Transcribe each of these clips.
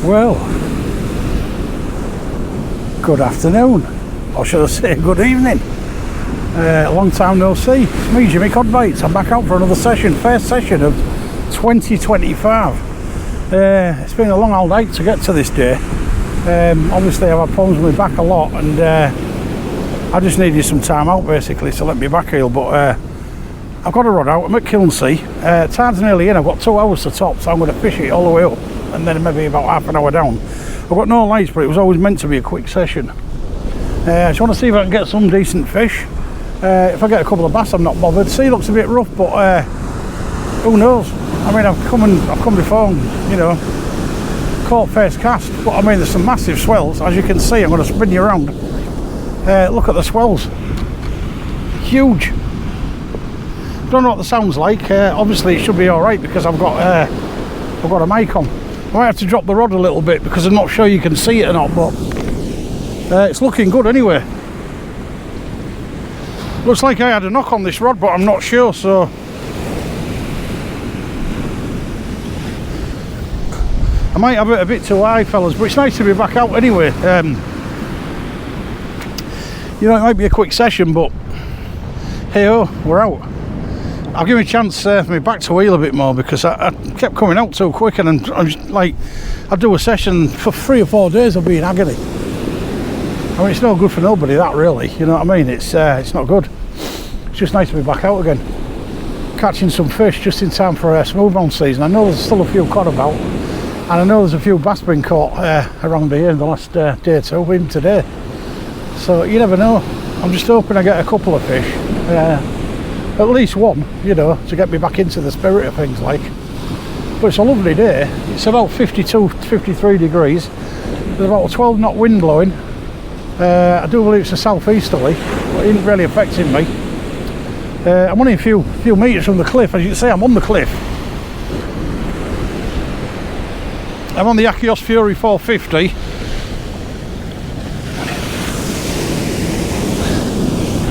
Well, good afternoon, or should I say good evening. Long time no see. It's me, Jimmy Codbaits. I'm back out for another session, first session of 2025. It's been a long old night to get to this day. Obviously I've had problems with my back a lot, and I just needed some time out basically to let me back heal, but I've got a rod out. I'm at Kilnsea. Time's nearly in. I've got 2 hours to top, so I'm going to fish it all the way up and then maybe about half an hour down. I've got no lights, but it was always meant to be a quick session. I just want to see if I can get some decent fish. If I get a couple of bass, I'm not bothered. Sea looks a bit rough, but who knows? I mean, I've come before and, you know, caught first cast, but I mean, there's some massive swells. As you can see, I'm going to spin you around. Look at the swells. Huge. Don't know what the sound's like. Obviously it should be all right because I've got a mic on. I might have to drop the rod a little bit because I'm not sure you can see it or not, but it's looking good anyway. Looks like I had a knock on this rod, but I'm not sure, so I might have it a bit too high, fellas, but it's nice to be back out anyway. You know, it might be a quick session, but hey ho, we're out. I'll give me a chance for me back to wheel a bit more because I kept coming out too quick, and I'm just like, I'd do a session for 3 or 4 days, I'll be in agony. I mean, it's no good for nobody, that, really, you know what I mean? It's not good. It's just nice to be back out again, catching some fish just in time for a smooth on season. I know there's still a few cod about, and I know there's a few bass been caught around here in the last day or two, even today. So you never know. I'm just hoping I get a couple of fish. At least one, you know, to get me back into the spirit of things, like. But it's a lovely day. It's about 52, 53 degrees. There's about a 12 knot wind blowing. I do believe it's a southeasterly, but it isn't really affecting me. I'm only a few metres from the cliff. As you can see, I'm on the cliff. I'm on the Akios Fury 450.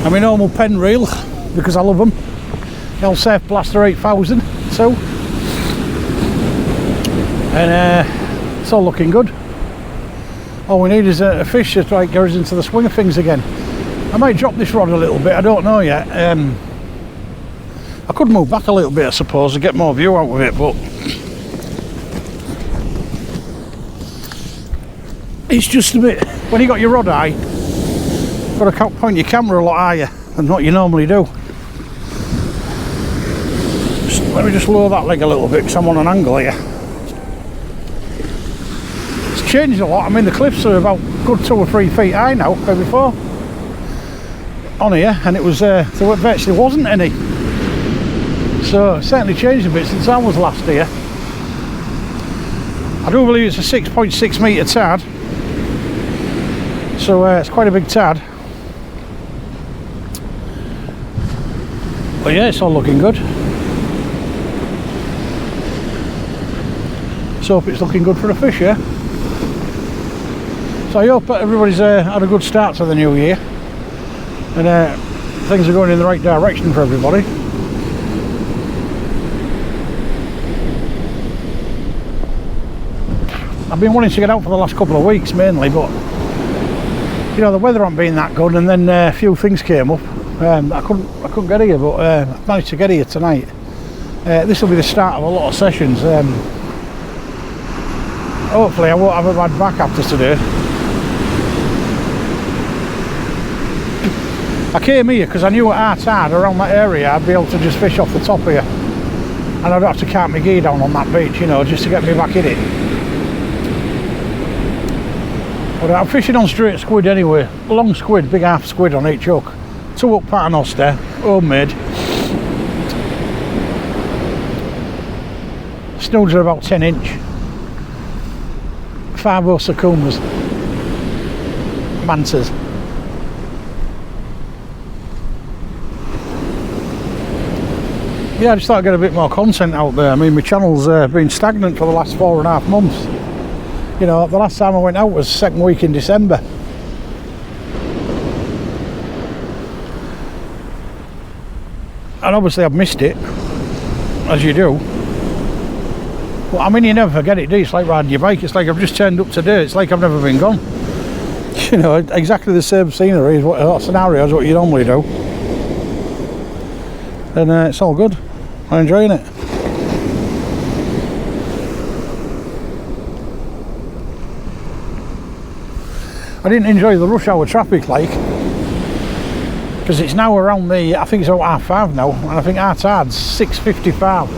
I'm in normal pen reel, because I love them. The old Surf Blaster 8000 too. And it's all looking good. All we need is a fish to try to get us into the swing of things again. I might drop this rod a little bit, I don't know yet. I could move back a little bit, I suppose, to get more view out of it, but it's just a bit, when you got your rod high, you've got to point your camera a lot higher than what you normally do. Let me just lower that leg a little bit because I'm on an angle here. It's changed a lot. I mean, the cliffs are about good 2 or 3 feet high now than before on here, and it was there virtually wasn't any. So it's certainly changed a bit since I was last here. I do believe it's a 6.6 metre tad, so it's quite a big tad. But yeah, it's all looking good. So hope it's looking good for the fish, yeah? So I hope everybody's had a good start to the new year, and things are going in the right direction for everybody. I've been wanting to get out for the last couple of weeks mainly, but you know, the weather hasn't been that good, and then a few things came up. I couldn't get here, but I've managed to get here tonight. This will be the start of a lot of sessions. Hopefully I won't have a bad back after today. I came here because I knew at our tide around that area I'd be able to just fish off the top here, and I'd have to cart my gear down on that beach, you know, just to get me back in it. But I'm fishing on straight squid anyway, long squid, big half squid on each hook. 2 hook paternoster, homemade. Snoods are about 10 inch. 5 Sukumas. Mantas. Yeah, I just thought I'd get a bit more content out there. I mean, my channel's been stagnant for the last 4.5 months. You know, the last time I went out was 2nd week in December. And obviously I've missed it, as you do. Well, I mean, you never forget it, do you? It's like riding your bike. It's like I've just turned up today. It's like I've never been gone. You know, exactly the same scenery is what scenario is what you normally do. And it's all good. I'm enjoying it. I didn't enjoy the rush hour traffic, like, because it's now around the, I think it's about 5:30 now, and I think our tide's 6:55.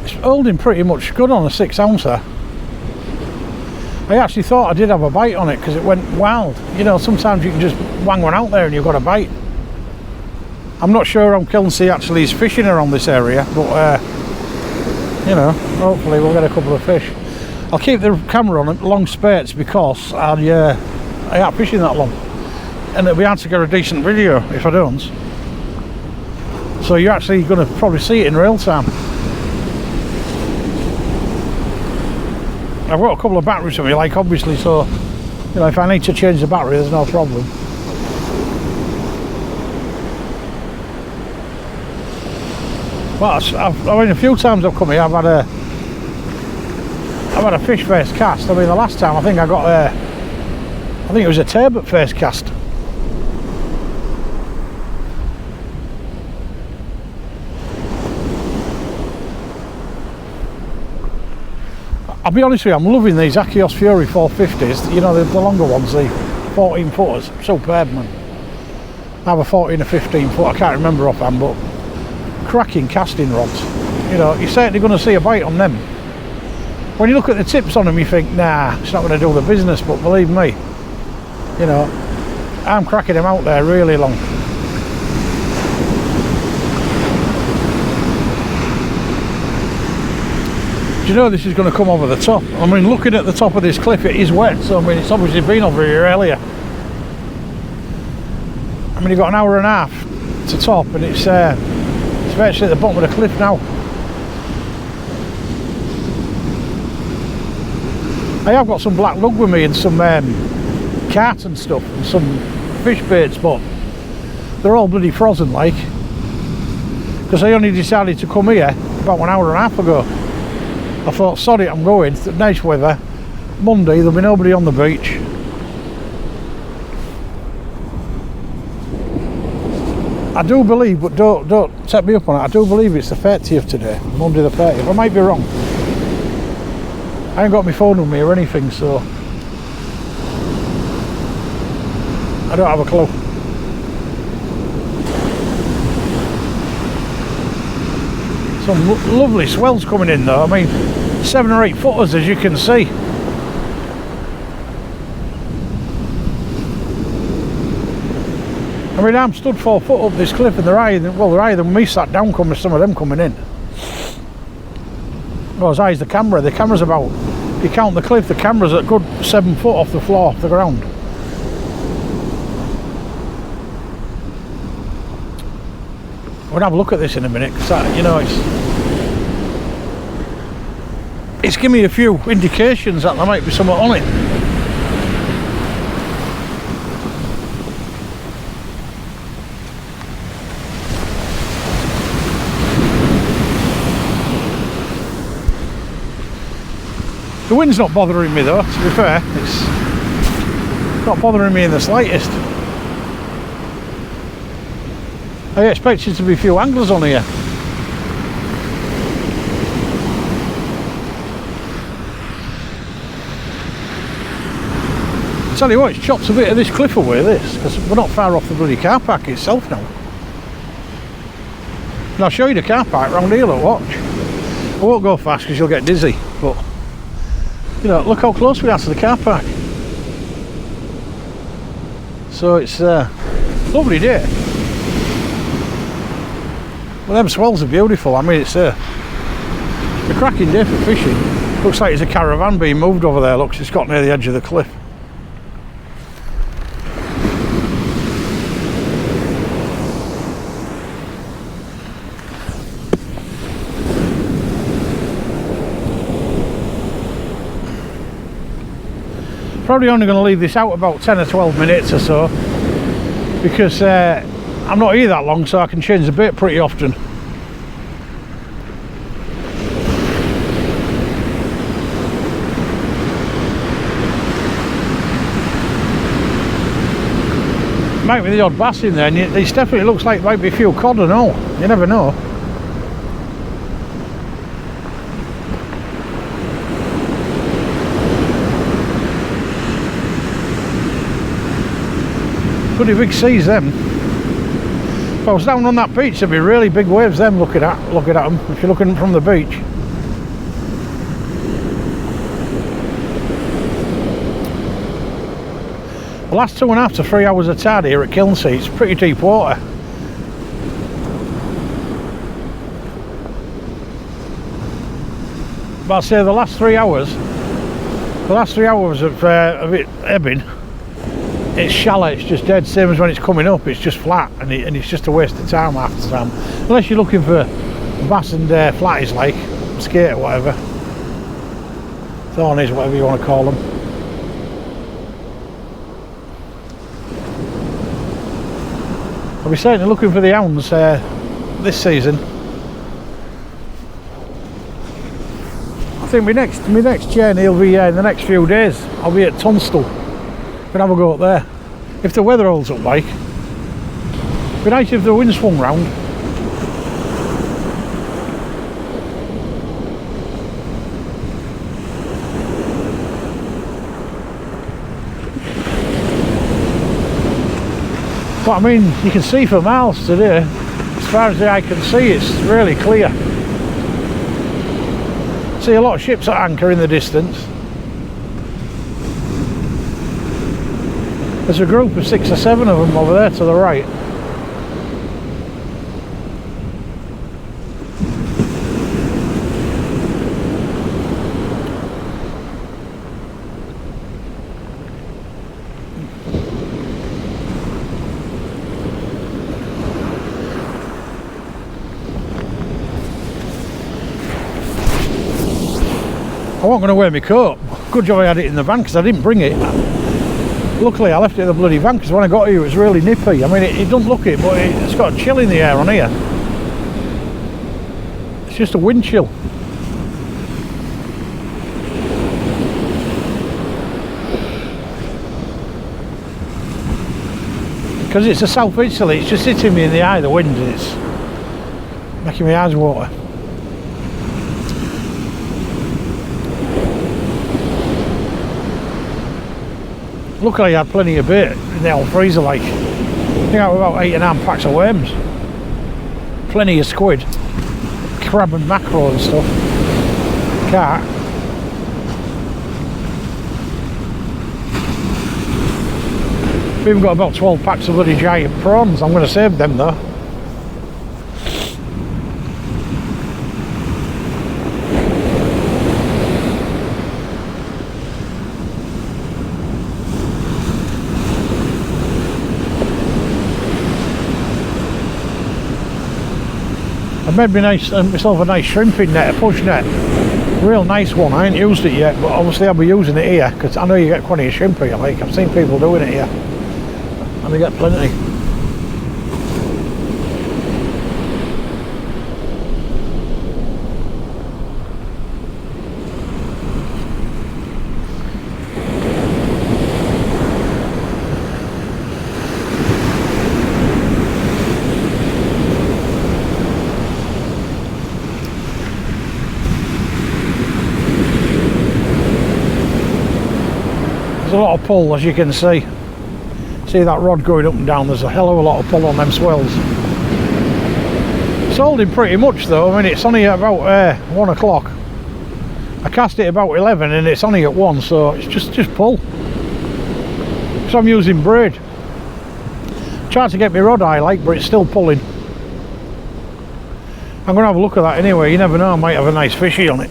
It's holding pretty much good on a 6-ouncer. I actually thought I did have a bite on it because it went wild. You know, sometimes you can just wang one out there and you've got a bite. I'm not sure how Kilnsea actually is fishing around this area, but you know, hopefully we'll get a couple of fish. I'll keep the camera on at long spurts because I ain't fishing that long, and it'll be hard to get a decent video if I don't. So you're actually going to probably see it in real time. I've got a couple of batteries with me, like, obviously, so you know, if I need to change the battery, there's no problem. Well, I mean, a few times I've come here, I've had a fish face cast. I mean, the last time I think I got I think it was a turbot face cast. I'll be honest with you, I'm loving these Akios Fury 450s. You know, the longer ones, the 14 footers. Superb, man. I have a 14 or 15 foot. I can't remember offhand, but cracking casting rods. You know, you're certainly going to see a bite on them. When you look at the tips on them, you think, nah, it's not going to do the business, but believe me, you know, I'm cracking them out there really long. Do you know this is going to come over the top? I mean, looking at the top of this cliff, it is wet, so I mean, it's obviously been over here earlier. I mean, you've got an hour and a half to top, and it's virtually at the bottom of the cliff now. I have got some black lug with me and some cart and stuff and some fish baits, but they're all bloody frozen, like, because I only decided to come here about an hour and a half ago. I thought, sod it, I'm going. It's nice weather. Monday there'll be nobody on the beach. I do believe, but don't set me up on it, I do believe it's the 30th today, Monday the 30th. I might be wrong. I ain't got my phone with me or anything, so I don't have a clue. Some lovely swells coming in though. I mean, 7 or 8 footers, as you can see. I mean, I'm stood 4 foot up this cliff, and they're higher than me sat down, coming, some of them coming in. Well, as high as the camera's about, if you count the cliff, the camera's a good 7 foot off the floor, off the ground. We'll have a look at this in a minute, because you know, it's given me a few indications that there might be something on it. The wind's not bothering me though, to be fair. It's not bothering me in the slightest. I expected to be a few anglers on here. I tell you what, it's chopped a bit of this cliff away, this, because we're not far off the bloody car park itself now. And I'll show you the car park round here, look, watch. I won't go fast because you'll get dizzy, but you know, look how close we are to the car park. So it's a lovely day. Well, them swells are beautiful. I mean, it's a cracking day for fishing. Looks like there's a caravan being moved over there. Looks, it's got near the edge of the cliff. Probably only going to leave this out about 10 or 12 minutes or so, because I'm not here that long, so I can change the bait pretty often. Might be the odd bass in there, and it definitely looks like there might be a few cod and all. You never know. Pretty big seas them. If I was down on that beach, there'd be really big waves them looking at them, if you're looking from the beach. The last 2.5 to 3 hours of tide here at Kilnsea, it's pretty deep water. But I'd say the last 3 hours of it ebbing, it's shallow, it's just dead, same as when it's coming up, it's just flat, and it's just a waste of time half the time. Unless you're looking for bass and flatties, like skate or whatever. Thorne is, whatever you want to call them. I'll be certainly looking for the hounds this season. I think my next journey will be in the next few days. I'll be at Tunstall. Gonna have a go up there. If the weather holds up, like. It'd be nice if the wind swung round. But I mean, you can see for miles today. As far as the eye can see, it's really clear. See a lot of ships at anchor in the distance. There's a group of 6 or 7 of them over there to the right. I wasn't going to wear my coat. Good job I had it in the van, because I didn't bring it. Luckily I left it in the bloody van, because when I got here it was really nippy. I mean, it doesn't look it, but it's got a chill in the air on here. It's just a wind chill. Because it's a south easterly, it's just hitting me in the eye, the wind, and it's making my eyes water. Luckily I had plenty of bait in the old freezer, like. I think I had about 8.5 packs of worms. Plenty of squid. Crab and mackerel and stuff. Carp. We've even got about 12 packs of bloody giant prawns. I'm going to save them though. I made myself a nice shrimping net, a push net. Real nice one. I ain't used it yet, but obviously I'll be using it here, because I know you get plenty of shrimp here. Like, I've seen people doing it here, and they get plenty. There's a lot of pull, as you can see. See that rod going up and down, there's a hell of a lot of pull on them swells. It's holding pretty much though. I mean, it's only at about 1 o'clock. I cast it about 11 and it's only at 1, so it's just pull. So I'm using braid. Tried to get my rod eye like, but it's still pulling. I'm going to have a look at that anyway, you never know, I might have a nice fishy on it.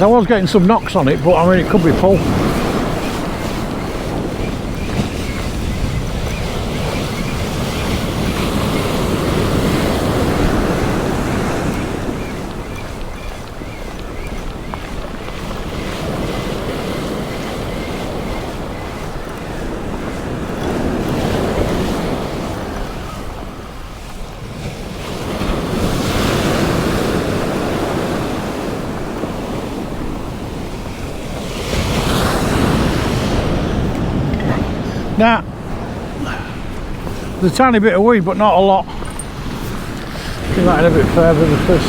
I was getting some knocks on it, but I mean it could be Paull. Now, there's a tiny bit of weed, but not a lot. Give that in a bit further because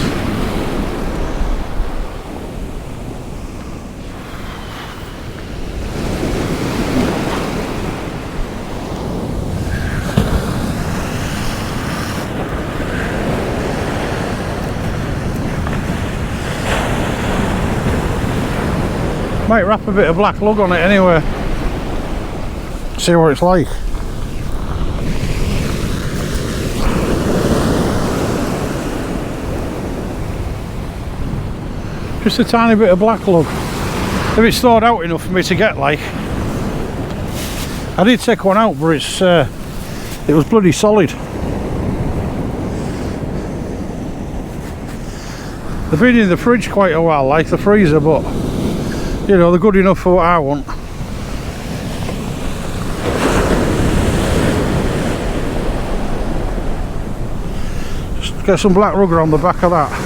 might wrap a bit of black lug on it anyway. See what it's like. Just a tiny bit of black lug. If it's thawed out enough for me to get like. I did take one out, but it was bloody solid. They've been in the fridge quite a while, like the freezer, but you know, they're good enough for what I want. Get some black rugger on the back of that.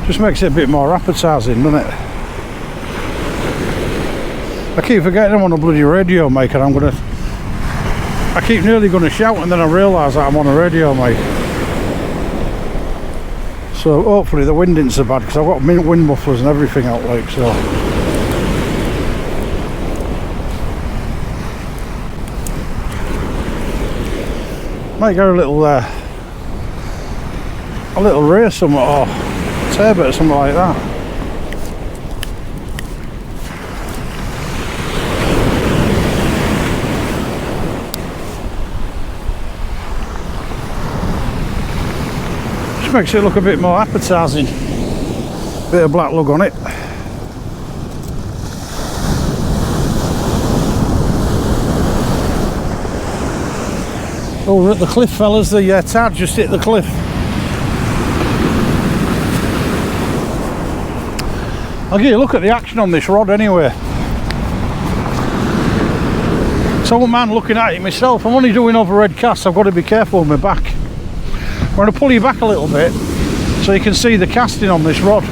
Just makes it a bit more appetising, doesn't it? I keep forgetting I'm on a bloody radio mic, and I keep nearly gonna shout, and then I realise that I'm on a radio mic. So hopefully the wind isn't so bad, because I've got wind mufflers and everything out, like so. Might go a little Wray somewhere, or Turbot or something like that. Just makes it look a bit more appetising. Bit of black lug on it. Oh, we're at the cliff, fellas. The tide just hit the cliff. I'll give you a look at the action on this rod anyway. So I won't mind looking at it myself. I'm only doing overhead casts, I've got to be careful with my back. I'm going to pull you back a little bit so you can see the casting on this rod.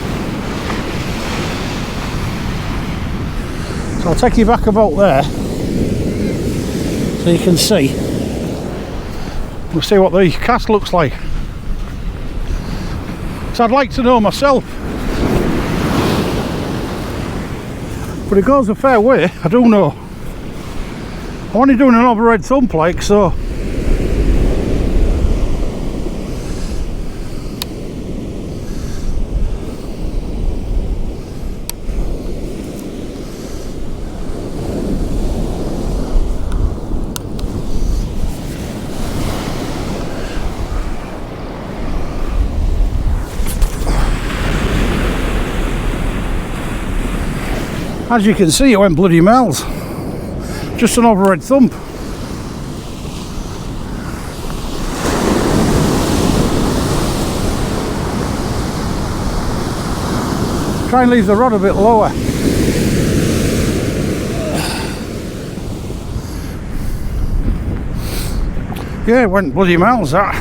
So I'll take you back about there so you can see. We'll see what the cast looks like. So I'd like to know myself. But it goes a fair way, I do know. I'm only doing an overhead thump like, so as you can see, it went bloody miles. Just an overhead thump. Try and leave the rod a bit lower. Yeah, it went bloody miles, that.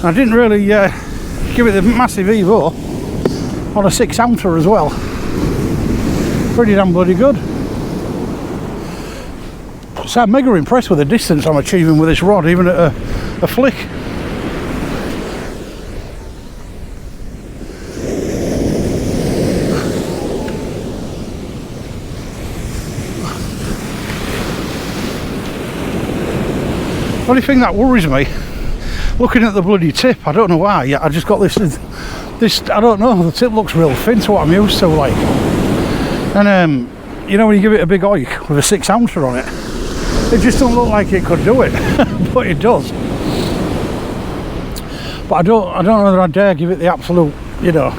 I didn't really give it the massive evo on a 6-ouncer as well. Pretty damn bloody good. So I'm mega impressed with the distance I'm achieving with this rod, even at a flick. Only thing that worries me, looking at the bloody tip, I don't know why, I just got this, I don't know, the tip looks real thin to what I'm used to, like. And you know, when you give it a big oik with a 6-ouncer on it, it just don't look like it could do it, but it does. But I don't know whether I dare give it the absolute, you know,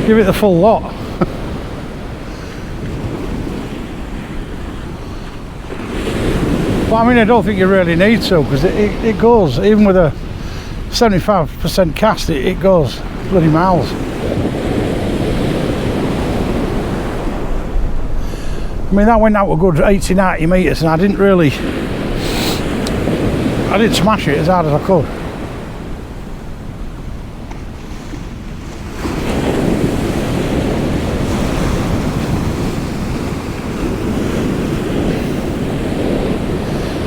give it the full lot. But I mean, I don't think you really need to, because it goes, even with a 75% cast, it goes bloody miles. I mean, that went out a good 80-90 metres, and I didn't smash it as hard as I could.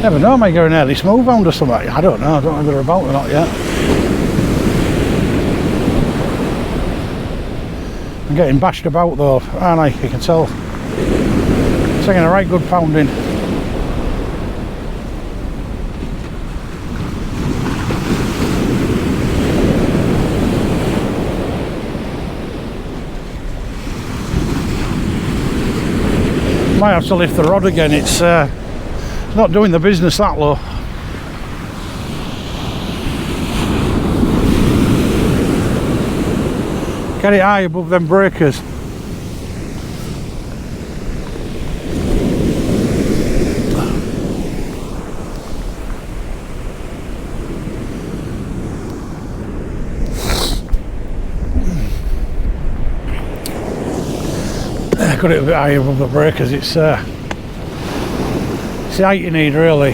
Never know, I may go an early smooth hound or something. I don't know if they're about or not yet. I'm getting bashed about though, aren't I? You can tell. Taking a right good pounding. Might have to lift the rod again, it's not doing the business that low. Get it high above them breakers. Got it a bit higher above the breakers. It's the height you need, really.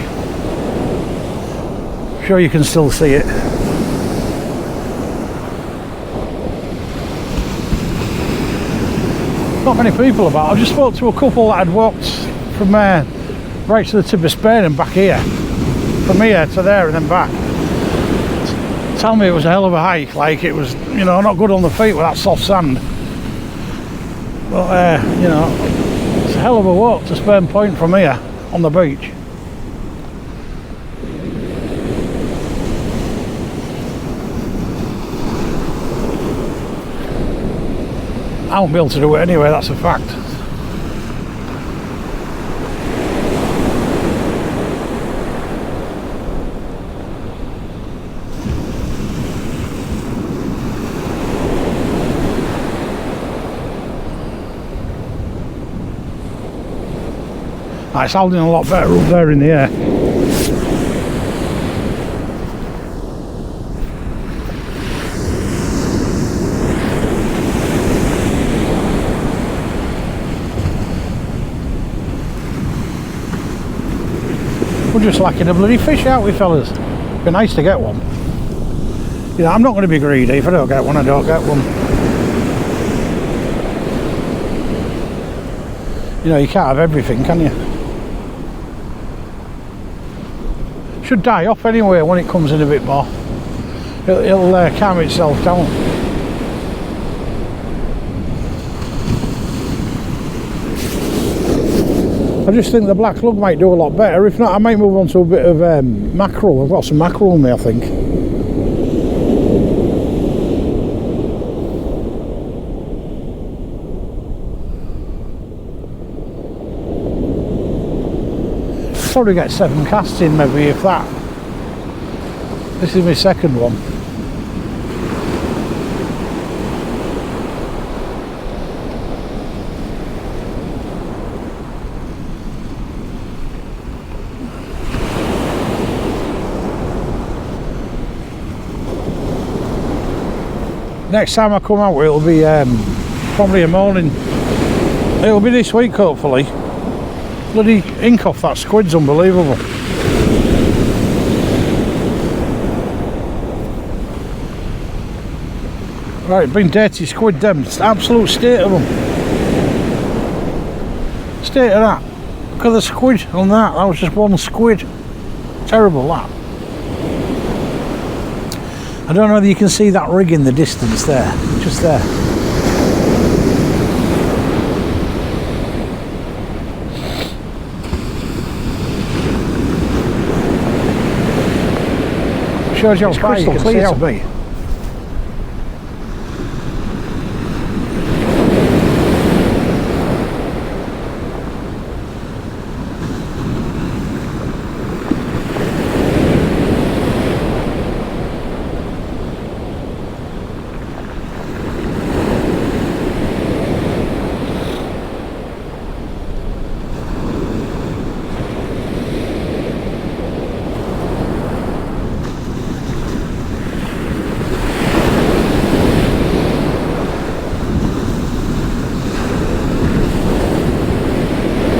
I'm sure you can still see it. Not many people about. I just spoke to a couple that had walked from right to the tip of Spain and back here, from here to there and then back. Tell me it was a hell of a hike. Like, it was, you know, not good on the feet with that soft sand. But you know, it's a hell of a walk to Spain Point from here on the beach. I won't be able to do it anyway, that's a fact. It's holding a lot better up there in the air. We're just lacking a bloody fish, aren't we, fellas? It'd be nice to get one. You know, I'm not going to be greedy. If I don't get one, I don't get one. You know, you can't have everything, can you? Should die off anyway when it comes in a bit more. It'll calm itself down. I just think the black lug might do a lot better. If not, I might move on to a bit of mackerel. I've got some mackerel in me, I think. Probably get 7 casts in, maybe, if that. This is my second one. Next time I come out, it'll be probably a morning. It'll be this week, hopefully. Bloody ink off that squid's unbelievable. Right, been dirty squid them. It's the absolute state of them. State of that. Look at the squid on that. That was just one squid. Terrible, that. I don't know whether you can see that rig in the distance there. Just there. shows you how far you can see out. Me.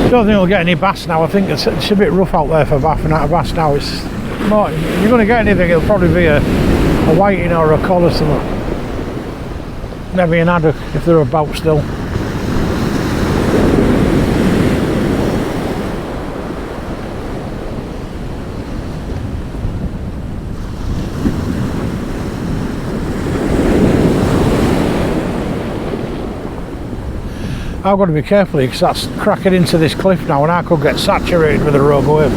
I don't think we'll get any bass now. I think it's a bit rough out there for baffing out of bass now. It's more, if you're going to get anything, it'll probably be a whiting or a cod or something. Maybe an haddock if they're about still. I've got to be careful because that's cracking into this cliff now and I could get saturated with a rogue wave.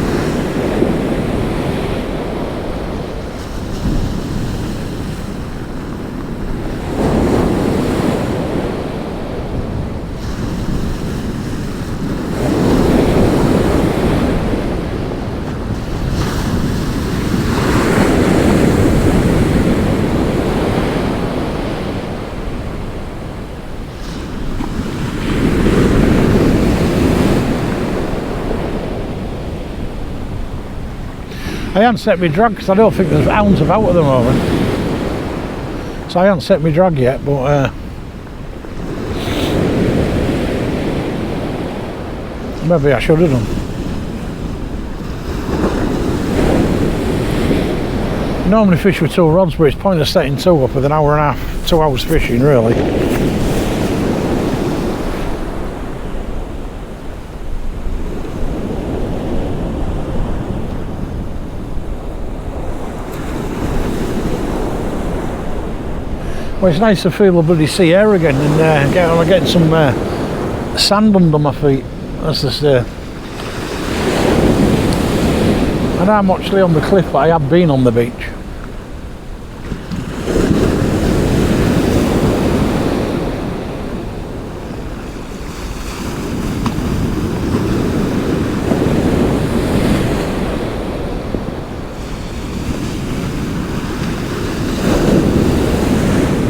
I haven't set my drag because I don't think there's hounds about at the moment, so I haven't set my drag yet, but maybe I should have done. Normally fish with 2 rods, but it's pointless setting 2 up with an hour and a half, 2 hours fishing really. Well, it's nice to feel the bloody sea air again and getting some sand under my feet, as they say. And I'm actually on the cliff, but I have been on the beach.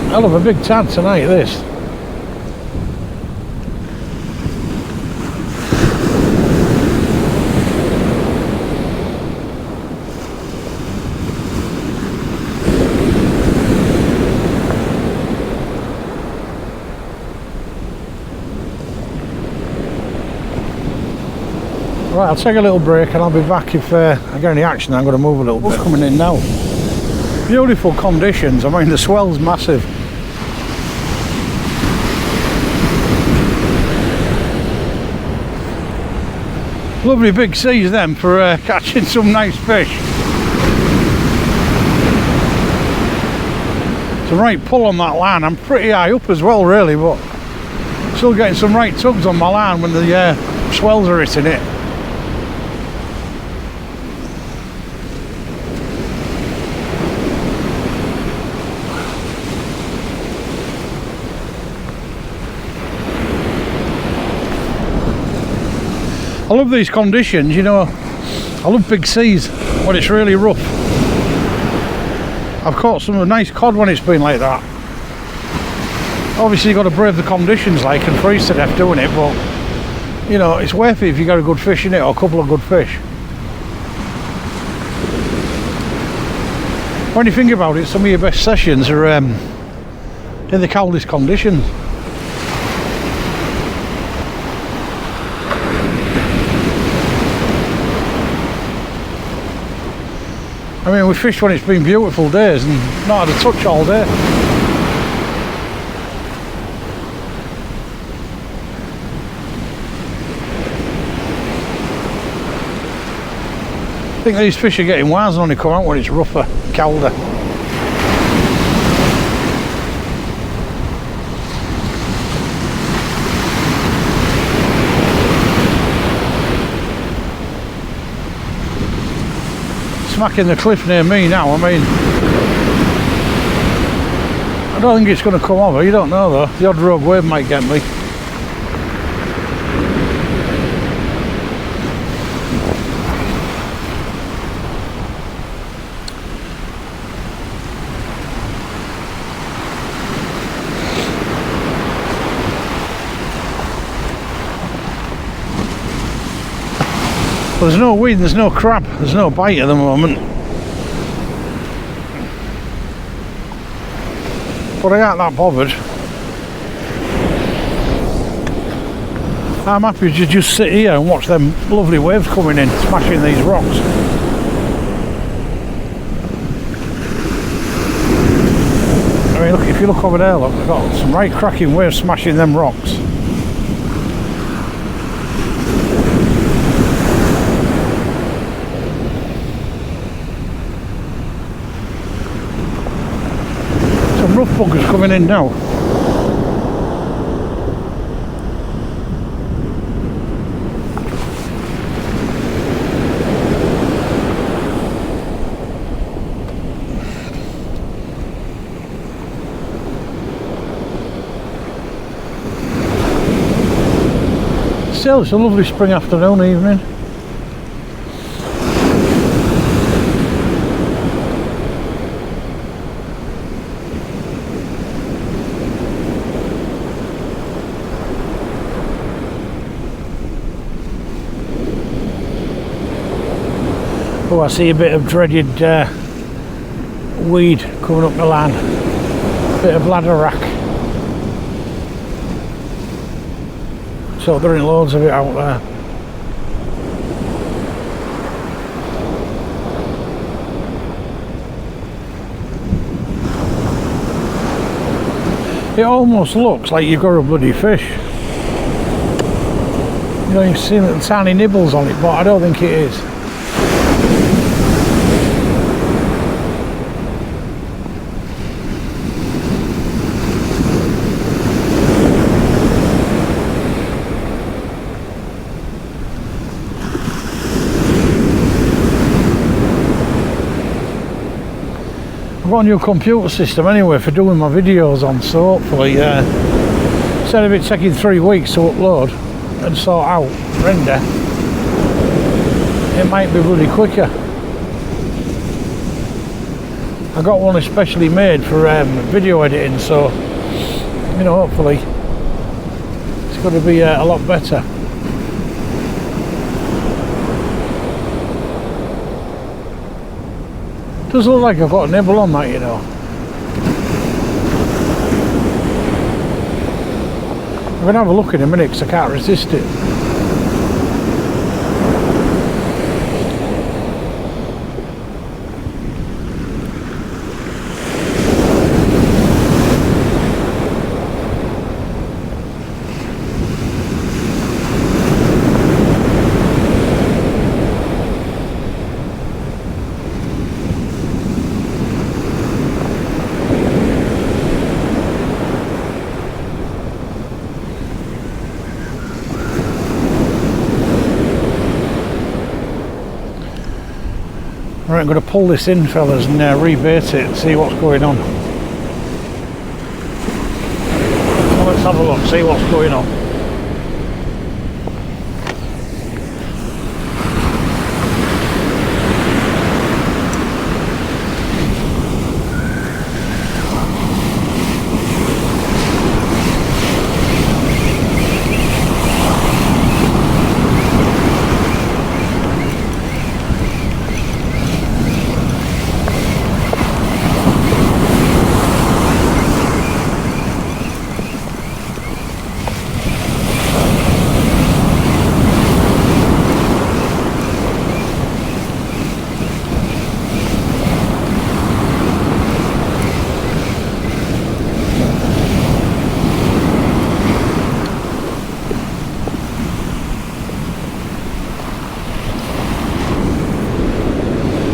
Hell of a big tad tonight, this. Right, I'll take a little break and I'll be back if I get any action. I'm going to move a little bit. Coming in now. Beautiful conditions. I mean, the swell's massive. Lovely big seas then for catching some nice fish. It's a right pull on that line. I'm pretty high up as well really, but still getting some right tugs on my line when the swells are hitting it. I love these conditions, you know. I love big seas when it's really rough. I've caught some nice cod when it's been like that. Obviously you've got to brave the conditions like and freeze to death doing it, but you know, it's worth it if you got a good fish in it or a couple of good fish. When you think about it, some of your best sessions are in the coldest conditions. I mean, we fished when it's been beautiful days and not had a touch all day. I think these fish are getting wise and only come out when it's rougher, colder. smacking the cliff near me now. I mean, I don't think it's going to come over. You don't know though. The odd rogue wave might get me. Well, there's no wind, there's no crab, there's no bite at the moment. But I ain't that bothered. I'm happy to just sit here and watch them lovely waves coming in, smashing these rocks. I mean, look, if you look over there, look, they've got some right cracking waves smashing them rocks. Rough buggers coming in now. Still, it's a lovely spring afternoon, evening. Oh, I see a bit of dreaded weed coming up the land. Bit of ladder rack. So there ain't loads of it out there. It almost looks like you've got a bloody fish. You know, you can see little tiny nibbles on it, but I don't think it is. I've got a new computer system anyway for doing my videos on, so hopefully instead of it taking 3 weeks to upload and sort out render, it might be bloody quicker. I got one especially made for video editing, so you know, hopefully it's going to be a lot better. Does look like I've got a nibble on that, you know. I'm going to have a look in a minute because I can't resist it. Right, I'm going to pull this in, fellas, and rebait it and see what's going on. So let's have a look, see what's going on.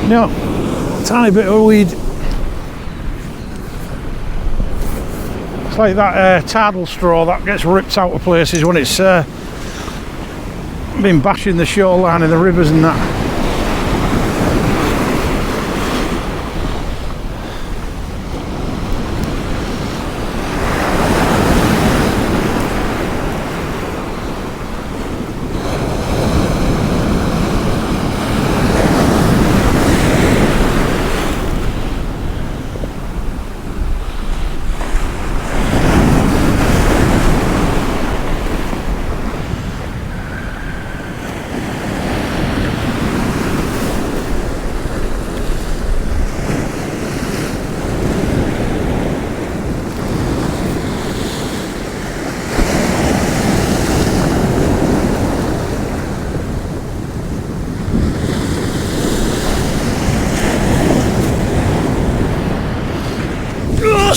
No, tiny bit of weed. It's like that tidal straw that gets ripped out of places when it's been bashing the shoreline and the rivers and that.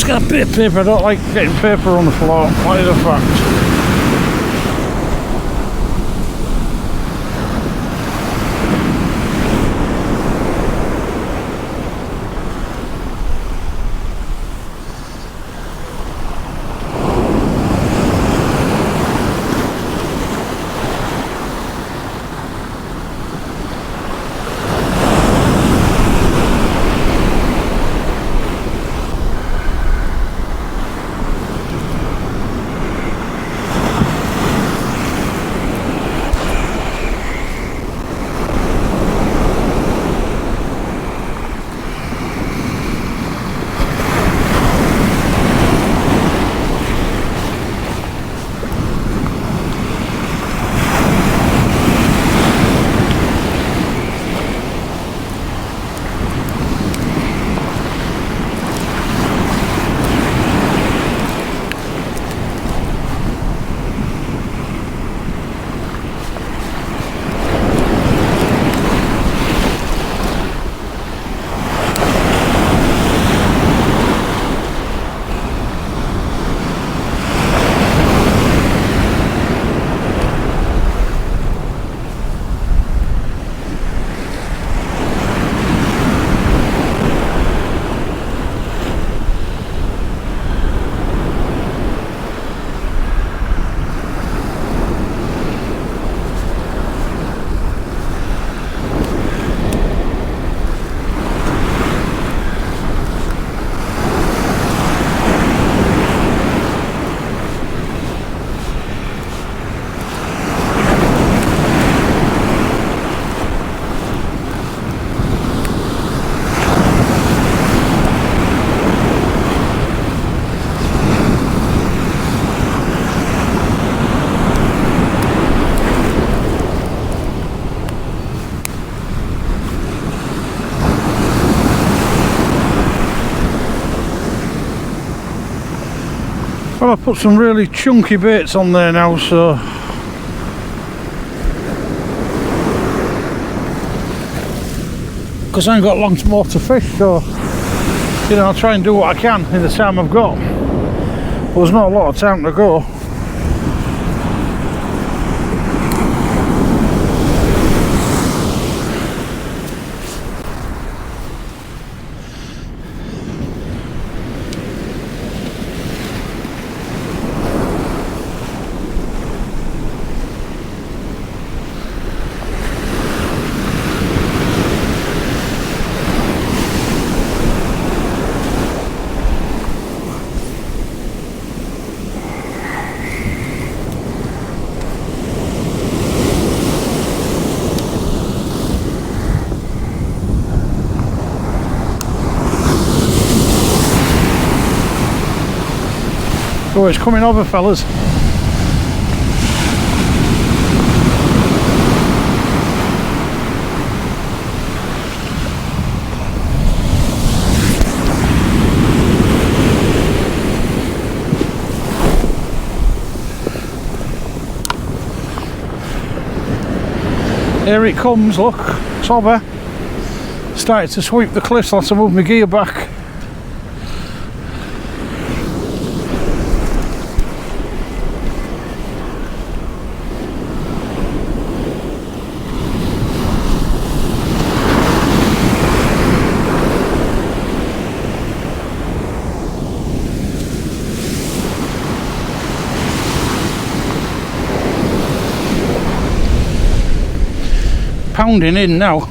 just get a bit of paper. I don't like getting paper on the floor, that is a fact. Well, I put some really chunky baits on there now, so because I ain't got long more to fish, so you know, I'll try and do what I can in the time I've got. But there's not a lot of time to go. Oh, it's coming over, fellas. Here it comes, look, it's over. Started to sweep the cliffs, I'll have to move my gear back. Pounding in now.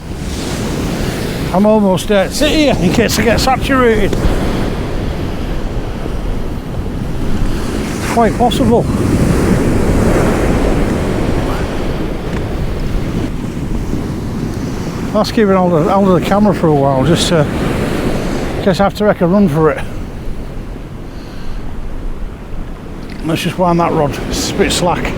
I'm almost there. Sit here in case I get saturated. Quite possible. That's keeping hold of the camera for a while, just in case I have to make a run for it. Let's just wind that rod, it's a bit slack.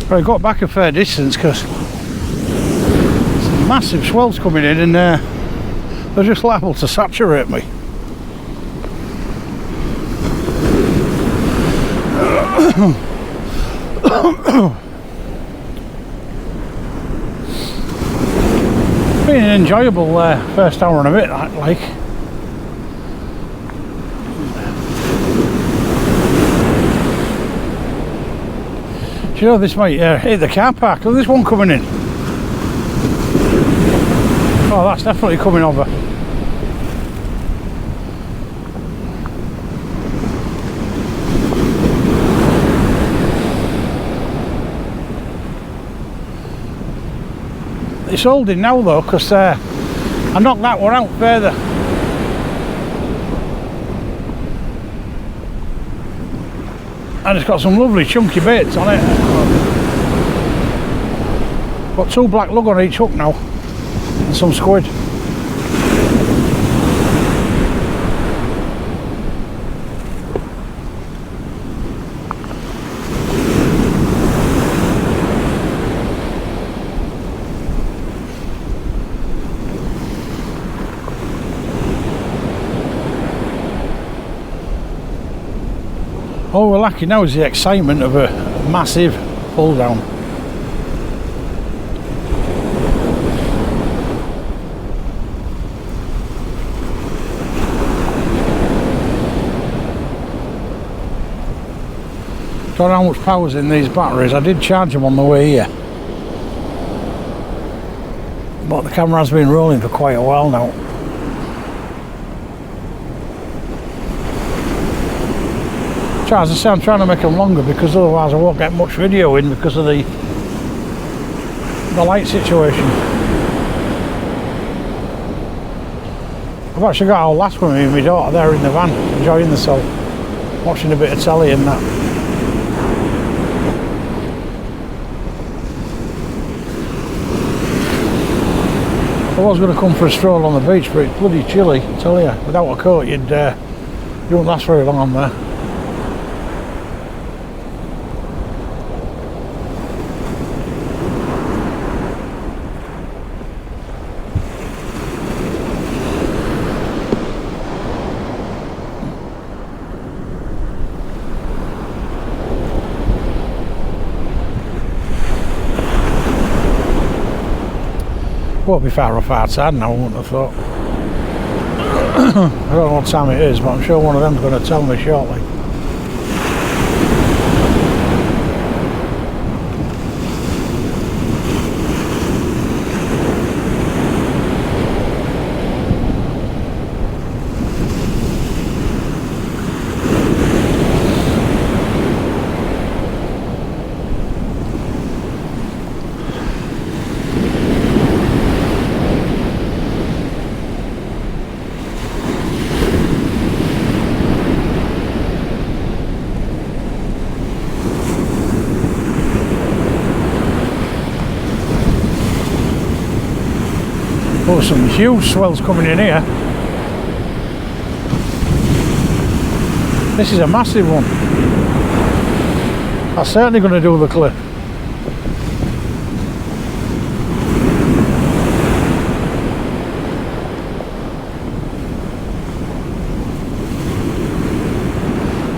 But I got back a fair distance because some massive swells coming in, and they're just liable to saturate me. Been an enjoyable first hour and a bit, like. Do you know this might hit the car park? Look, there's one coming in. Oh, that's definitely coming over. It's holding now though, because I knocked that one out further. And it's got some lovely chunky baits on it. Got 2 black lug on each hook now, and some squid. All we're lacking now is the excitement of a massive pull down. Don't know how much power's in these batteries. I did charge them on the way here, but the camera has been rolling for quite a while now. As I say, I'm trying to make them longer because otherwise I won't get much video in because of the light situation. I've actually got our last one with my daughter there in the van, enjoying themselves, watching a bit of telly and that. I was going to come for a stroll on the beach, but it's bloody chilly, I tell you. Without a coat, you won't last very long on there. Won't be far off outside now, I wouldn't have thought. I don't know what time it is, but I'm sure one of them's going to tell me shortly. Oh, some huge swells coming in here. This is a massive one. That's certainly going to do the cliff.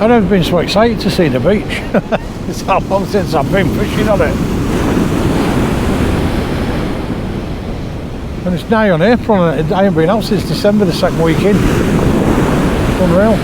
I've never been so excited to see the beach. It's how long since I've been fishing on it. And it's nigh on April and I haven't been out since December, the second week in. Unreal.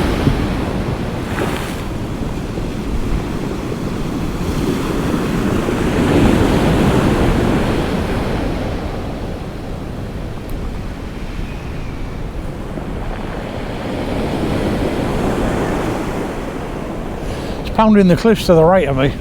It's pounding the cliffs to the right of me.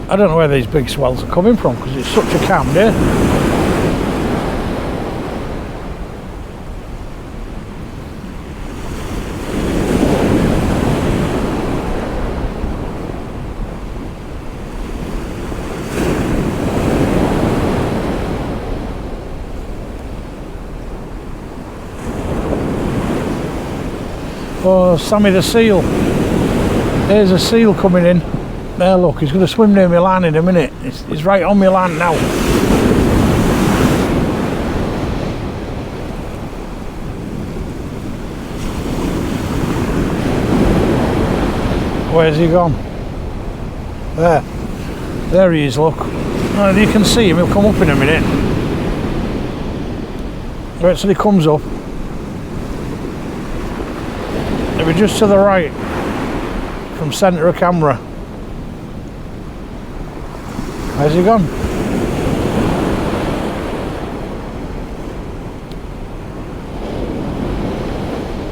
I don't know where these big swells are coming from because it's such a calm day. Oh, Sammy the seal. There's a seal coming in. There, look, he's going to swim near my line in a minute. He's right on my line now. Where's he gone? There. There he is, look. And you can see him, he'll come up in a minute. Wait till he comes up. He'll be just to the right from centre of camera. Where's he gone?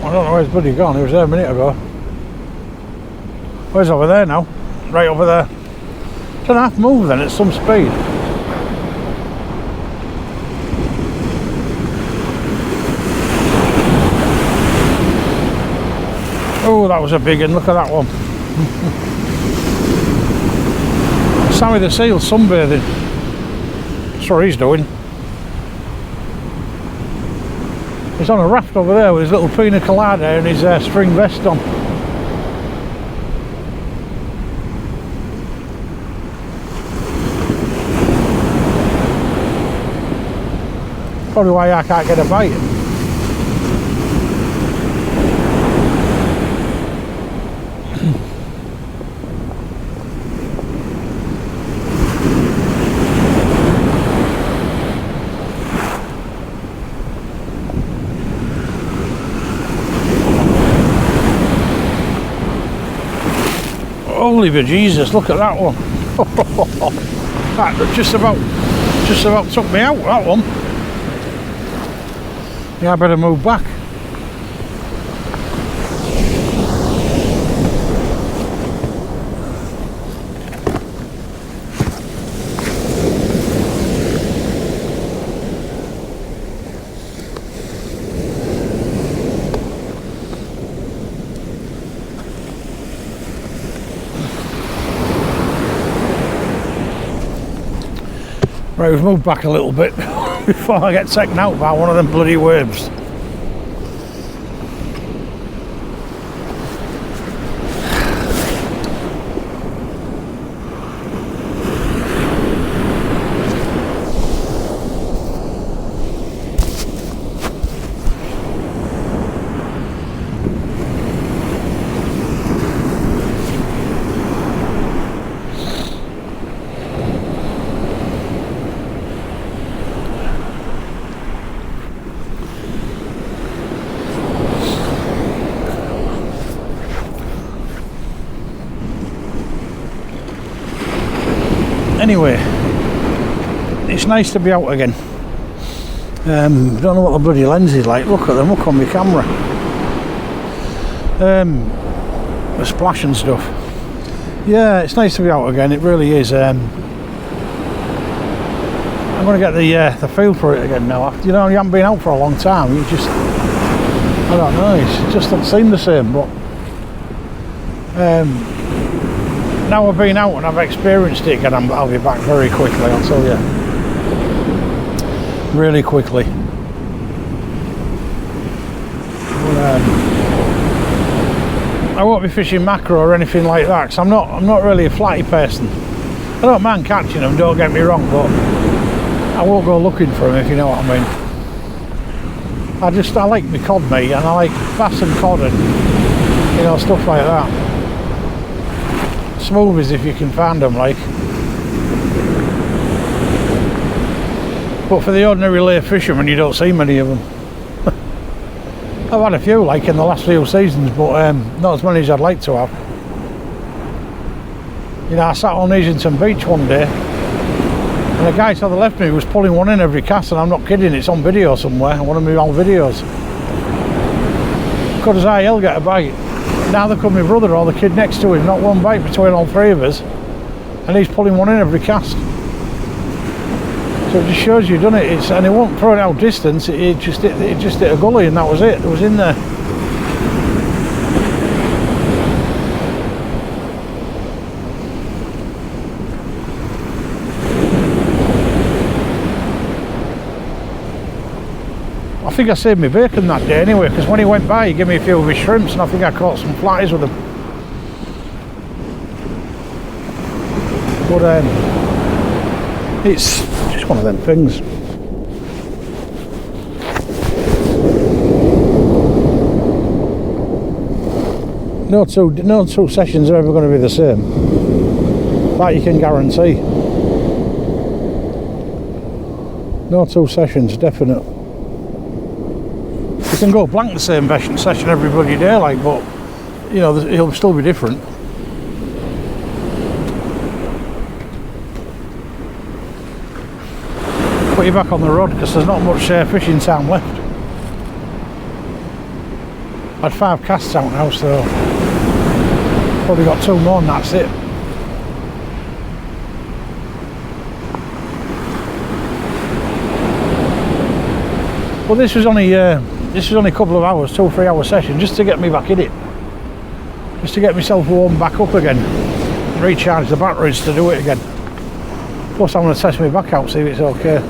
I don't know where's bloody gone, he was there a minute ago. Where's over there now? Right over there. Don't have to move then at some speed. Oh, that was a big one, look at that one. Sammy the seal sunbathing. That's what he's doing. He's on a raft over there with his little pina colada and his string vest on. Probably why I can't get a bite. Holy bejesus, look at that one. That just about took me out, that one. Yeah, I better move back. Right, we've moved back a little bit before I get taken out by one of them bloody waves. Anyway, it's nice to be out again. Don't know what the bloody lens is like. Look at them, look on my camera. The splash and stuff. Yeah, it's nice to be out again, it really is. I'm going to get the feel for it again now. You know, you haven't been out for a long time, you just, I don't know, it just doesn't seem the same, but now I've been out and I've experienced it again, I'll be back very quickly, I'll tell you. Really quickly. I won't be fishing Makro or anything like that, because I'm not really a flatty person. I don't mind catching them, don't get me wrong, but I won't go looking for them, if you know what I mean. I like my cod meat, and I like bass and cod and, you know, stuff like that. Smoothies if you can find them, like. But for the ordinary lay fisherman, you don't see many of them. I've had a few, like, in the last few seasons, but not as many as I'd like to have. You know, I sat on Easington Beach one day, and the guy to the left of me was pulling one in every cast, and I'm not kidding, it's on video somewhere, one of my old videos. Could as hell get a bite. Now they've come my brother or the kid next to him, not one bite between all three of us, and he's pulling one in every cast. So it just shows you, doesn't it? And it wasn't throwing out distance, it just hit a gully and that was it, it was in there. I think I saved me bacon that day anyway, because when he went by he gave me a few of his shrimps and I think I caught some flatties with them. But it's just one of them things. No two sessions are ever going to be the same. That you can guarantee. No two sessions, definite. You can go blank the same session every bloody day, like, but you know, it'll still be different. Put you back on the rod because there's not much fishing time left. I had 5 casts out now, so probably got 2 more and that's it. Well, this was only a couple of hours, 2 or 3 hour session, just to get me back in it, just to get myself warmed back up again, recharge the batteries to do it again. Plus, I'm going to test my back out, see if it's okay.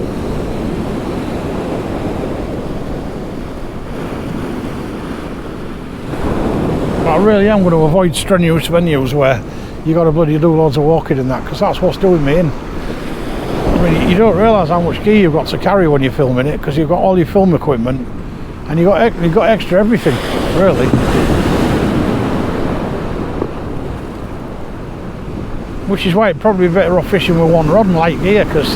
But I really am going to avoid strenuous venues where you got to bloody do loads of walking and that, because that's what's doing me in. I mean, you don't realise how much gear you've got to carry when you're filming it, because you've got all your film equipment and you've got extra everything, really. Which is why it'd probably be better off fishing with one rod and light gear, because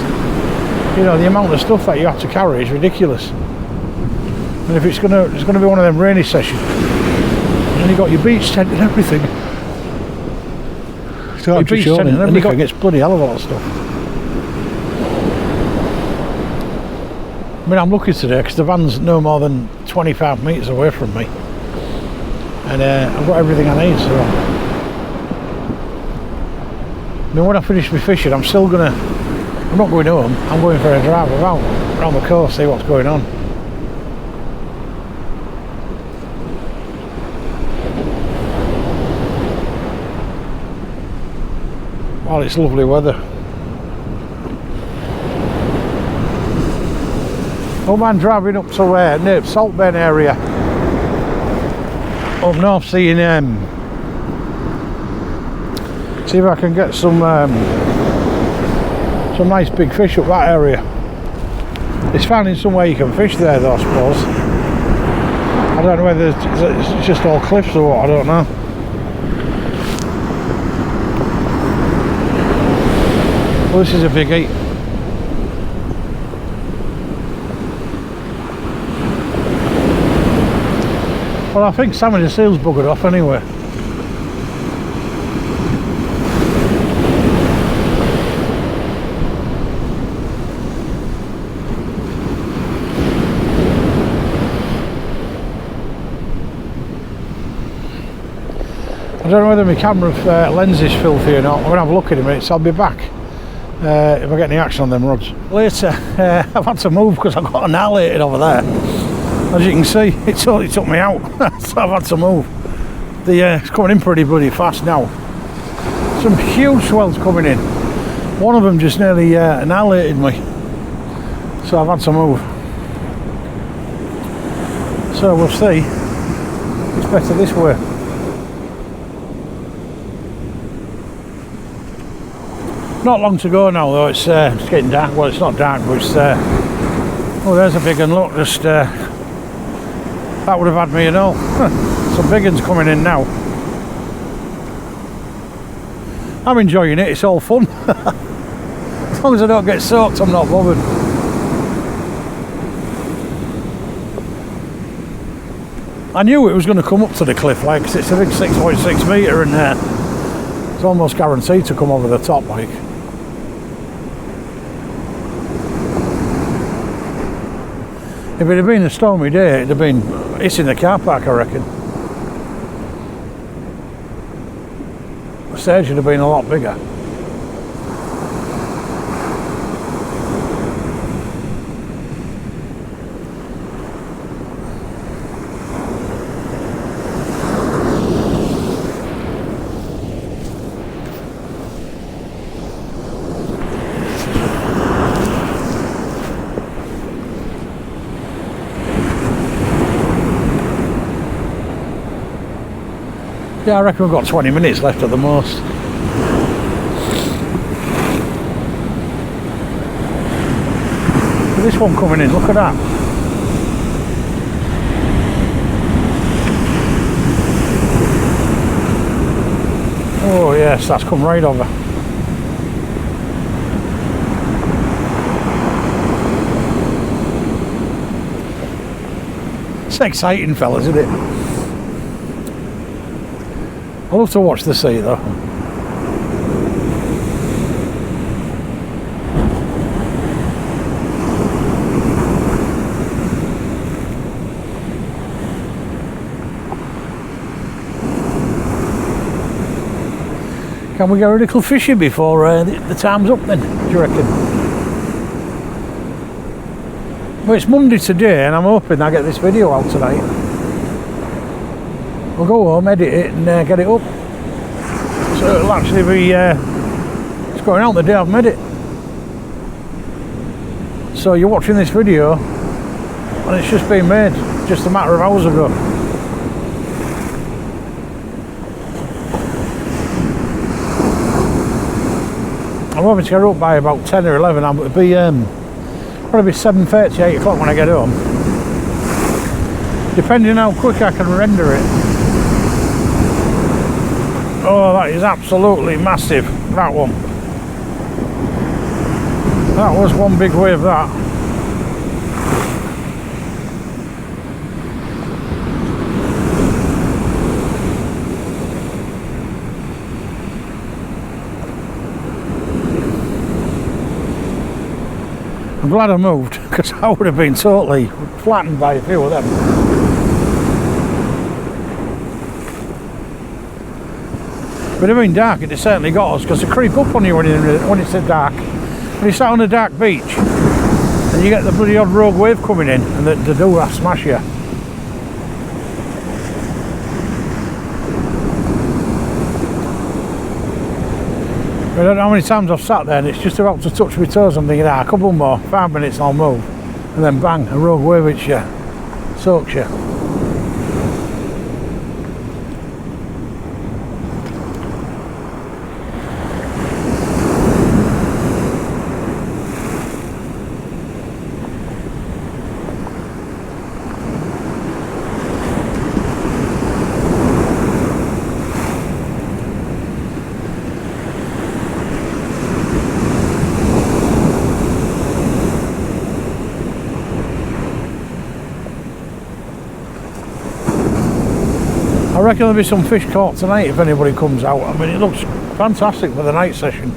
you know the amount of stuff that you have to carry is ridiculous. And if it's gonna be one of them rainy sessions, and you got your beach tent and everything. Your beach tent and everything, it's bloody hell of a lot of stuff. I mean, I'm lucky today because the van's no more than 25 metres away from me, and I've got everything I need. So, I mean, when I finish my fishing, I'm not going home. I'm going for a drive around the coast, see what's going on. Well, it's lovely weather. Oh man, driving up to near Saltburn area up north, seeing see if I can get some nice big fish up that area. It's finding somewhere you can fish there though, I suppose. I don't know whether it's just all cliffs or what, I don't know. Well, this is a biggie. Well, I think some of the seals buggered off anyway. I don't know whether my camera lens is filthy or not. I'm going to have a look at it in a minute, so I'll be back if I get any action on them rods. Later, I've had to move because I've got annihilated over there. As you can see, it totally took me out, so I've had to move. It's coming in pretty bloody fast now. Some huge swells coming in. One of them just nearly annihilated me, so I've had to move. So we'll see. It's better this way. Not long to go now though. It's getting dark. Well, it's not dark, but it's oh, there's a big one. Look, just that would have had me, you know. Some big ones coming in now. I'm enjoying it. It's all fun. As long as I don't get soaked, I'm not bothered. I knew it was going to come up to the cliff, like, 'cause it's a big 6.6 metre and it's almost guaranteed to come over the top, like. If it had been a stormy day, it'd have been hitting the car park, I reckon. The stage would have been a lot bigger. Yeah, I reckon we've got 20 minutes left at the most. This one coming in, look at that. Oh yes, that's come right over. It's exciting, fellas, isn't it? I love to watch the sea though. Can we go a little fishing before the time's up then, do you reckon? Well, it's Monday today and I'm hoping I get this video out tonight. We'll go home, edit it and get it up. So it'll actually be, it's going out the day I've made it. So you're watching this video and it's just been made, just a matter of hours ago. I'm hoping to get up by about 10 or 11. It'll be probably 7:30, 8 o'clock when I get home. Depending how quick I can render it. Oh, that is absolutely massive, that one. That was one big wave, that. I'm glad I moved, because I would have been totally flattened by a few of them. But it being dark, it certainly got us, because they creep up on you when it's a dark. When you sat on a dark beach, and you get the bloody odd rogue wave coming in, and they do smash you. I don't know how many times I've sat there and it's just about to touch my toes. I'm thinking, a couple more, 5 minutes and I'll move. And then bang, a rogue wave hits you, soaks you. I reckon there'll be some fish caught tonight if anybody comes out. I mean, it looks fantastic for the night session.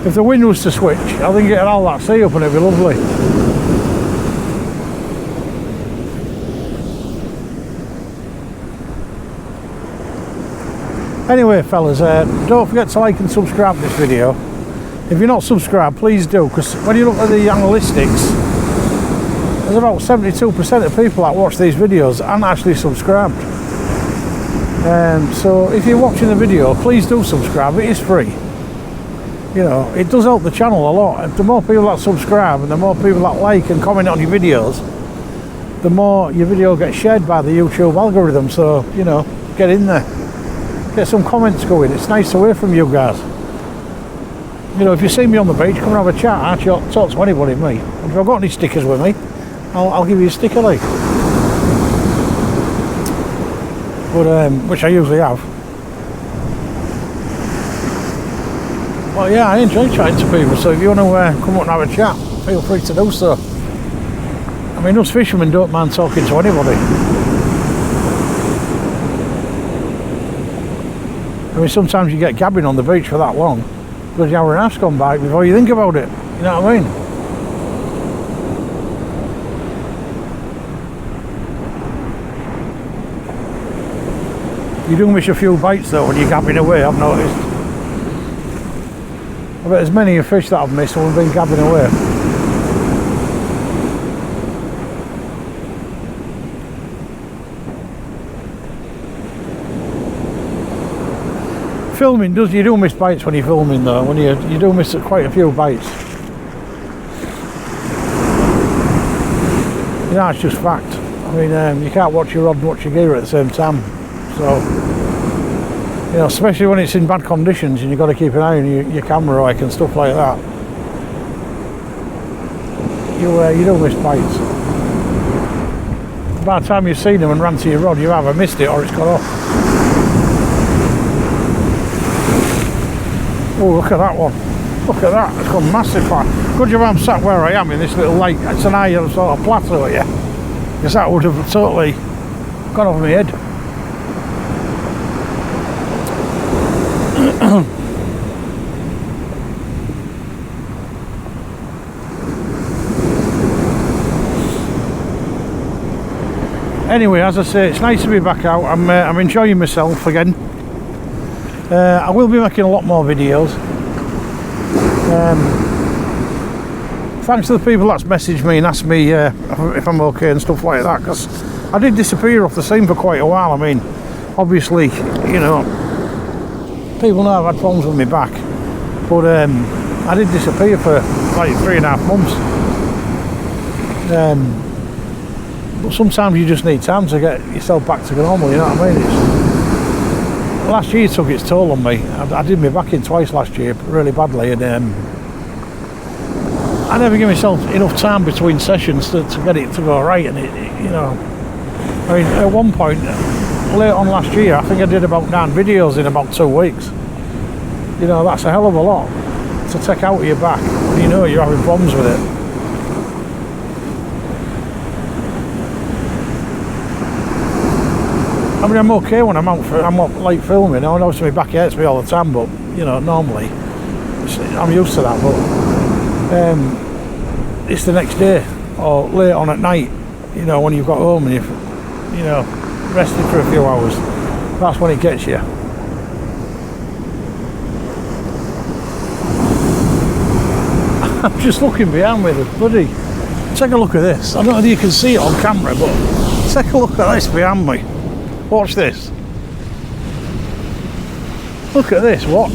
If the wind was to switch, I think it'd all that sea up and it'd be lovely. Anyway, fellas, don't forget to like and subscribe this video. If you're not subscribed, please do, because when you look at the analytics, there's about 72% of people that watch these videos aren't actually subscribed. So if you're watching the video, please do subscribe. It is free. You know, it does help the channel a lot. The more people that subscribe and the more people that like and comment on your videos, the more your video gets shared by the YouTube algorithm. So, you know, get in there. Get some comments going. It's nice to hear from you guys. You know, if you see me on the beach, come and have a chat. I talk to anybody, me. And if I've got any stickers with me, I'll give you a sticker, like. But which I usually have. Well, yeah, I enjoy chatting to people. So if you want to come up and have a chat, feel free to do so. I mean, us fishermen don't mind talking to anybody. I mean, sometimes you get gabbing on the beach for that long, because the hour and a half's gone by before you think about it. You know what I mean? You do miss a few bites though when you're gabbing away, I've noticed. I bet there's many a fish that I've missed when we've been gabbing away. Filming you do miss bites when you're filming though. When you do miss quite a few bites. You know, it's just fact. I mean, you can't watch your rod and watch your gear at the same time. So, you know, especially when it's in bad conditions and you've got to keep an eye on your camera work and stuff like that. You do miss bites. By the time you've seen them and ran to your rod, you either missed it or it's gone off. Oh, look at that one. Look at that, it's gone massive far. Good job I'm sat where I am in this little lake. It's an island sort of plateau here. Because that would have totally gone over my head. Anyway, as I say, it's nice to be back out. I'm enjoying myself again. I will be making a lot more videos. Thanks to the people that's messaged me and asked me if I'm okay and stuff like that, because I did disappear off the scene for quite a while. I mean, obviously, you know, people know I've had problems with my back, but I did disappear for like 3.5 months. But sometimes you just need time to get yourself back to normal, you know what I mean? Last year took its toll on me. I did my back in twice last year, really badly, and I never give myself enough time between sessions to get it to go right. And you know, I mean, at one point, late on last year, I think I did about 9 videos in about 2 weeks. You know, that's a hell of a lot to take out of your back when you know you're having problems with it. I mean, I'm okay when I'm out like filming. I know my back hurts me all the time, but you know, normally I'm used to that. But it's the next day or late on at night. You know, when you've got home and you've, you know, rested for a few hours. That's when it gets you. I'm just looking behind me. Bloody, take a look at this. I don't know if you can see it on camera, but take a look at this behind me. Watch this. Look at this, watch.